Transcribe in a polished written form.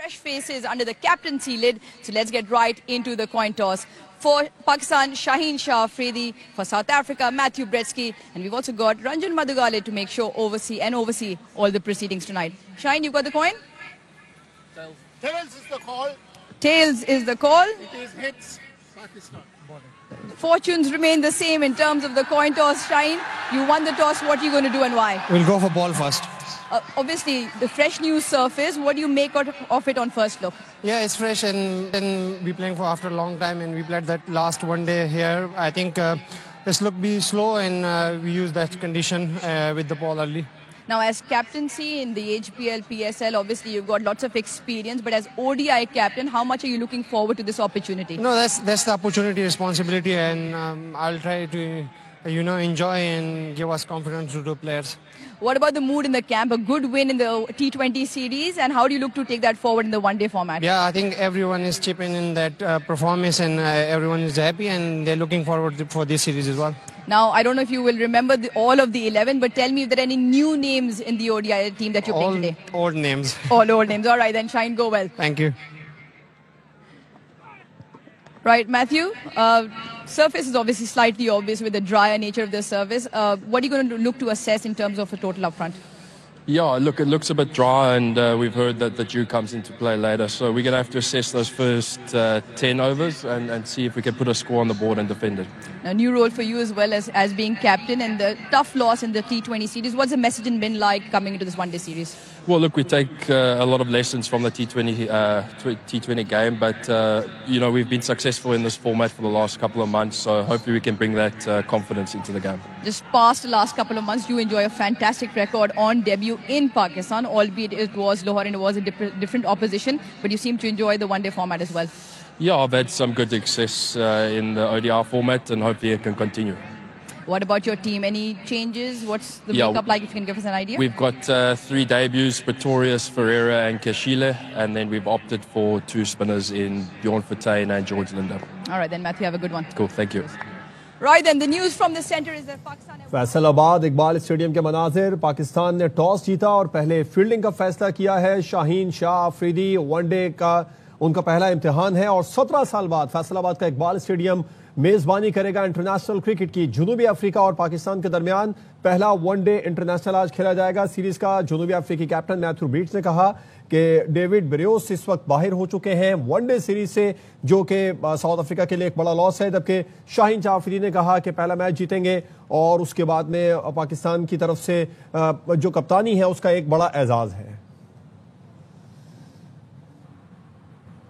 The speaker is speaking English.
fresh faces under the captaincy lid. So let's get right into the coin toss. For Pakistan, Shaheen Shah Afridi. For South Africa, Matthew Bretsky. And we've also got Ranjan Madugale to make sure oversee all the proceedings tonight. Shaheen, you've got the coin? Tails is the call. Tails is the call. It is hits Pakistan. Fortunes remain the same in terms of the coin toss. Shaheen, you won the toss. What are you going to do and why? We'll go for ball first. Obviously, the fresh new surface. What do you make out of it on first look? Yeah, it's fresh and we're playing for after a long time and we played that last one day here. I think this look be slow and we use that condition with the ball early. Now, as captaincy in the HPL, PSL, obviously you've got lots of experience, but as ODI captain, how much are you looking forward to this opportunity? No, that's the opportunity, responsibility, and I'll try to, enjoy and give us confidence to the players. What about the mood in the camp? A good win in the T20 series, and how do you look to take that forward in the one-day format? Yeah, I think everyone is chipping in that performance and everyone is happy and they're looking forward for this series as well. Now, I don't know if you will remember all of the 11, but tell me if there are any new names in the ODI team that you're playing today. All old names. All old names. All right, then Shaheen, go well. Thank you. Right, Matthew, surface is obviously slightly obvious with the drier nature of the surface. What are you going to look to assess in terms of a total up front? Yeah, look, it looks a bit dry and we've heard that the dew comes into play later. So we're going to have to assess those first 10 overs and see if we can put a score on the board and defend it. Now, new role for you as well as being captain and the tough loss in the T20 series. What's the message in been like coming into this one-day series? Well, look, we take a lot of lessons from the T20 game, but, we've been successful in this format for the last couple of months, so hopefully we can bring that confidence into the game. Just past the last couple of months, you enjoy a fantastic record on debut in Pakistan, albeit it was Lahore and it was a different opposition, but you seem to enjoy the one-day format as well. Yeah, I've had some good success in the ODI format and hopefully it can continue. What about your team? Any changes? What's the makeup like, if you can give us an idea? We've got 3 debuts, Pretorius, Ferreira and Kashile, and then we've opted for 2 spinners in Bjorn Fortuin and George Linder. All right, then, Matthew, have a good one. Cool, thank you. Right, then, the news from the centre is that Pakistan... Faisalabad Iqbal stadium के मनाजिर पाकिस्तान ने toss जीता और पहले fielding का फैसला किया है। Shaheen Shah Afridi one day का उनका पहला इम्तिहान है और 17 साल बाद फैसलाबाद का इकबाल स्टेडियम मेजबानी करेगा इंटरनेशनल क्रिकेट की। जनूबी अफ्रीका और पाकिस्तान के दरमियान पहला वनडे इंटरनेशनल आज खेला जाएगा। सीरीज का जनूबी अफ्रीकी कैप्टन मैथ्यू ब्रीट्स ने कहा कि डेविड ब्रियोस इस वक्त बाहर हो चुके हैं वनडे सीरीज से, जो कि साउथ अफ्रीका के लिए एक बड़ा लॉस है, जबकि शाहीन शाह अफरीदी ने कहा कि पहला मैच जीतेंगे और उसके बाद में पाकिस्तान की तरफ से जो कप्तानी है उसका एक बड़ा एजाज है।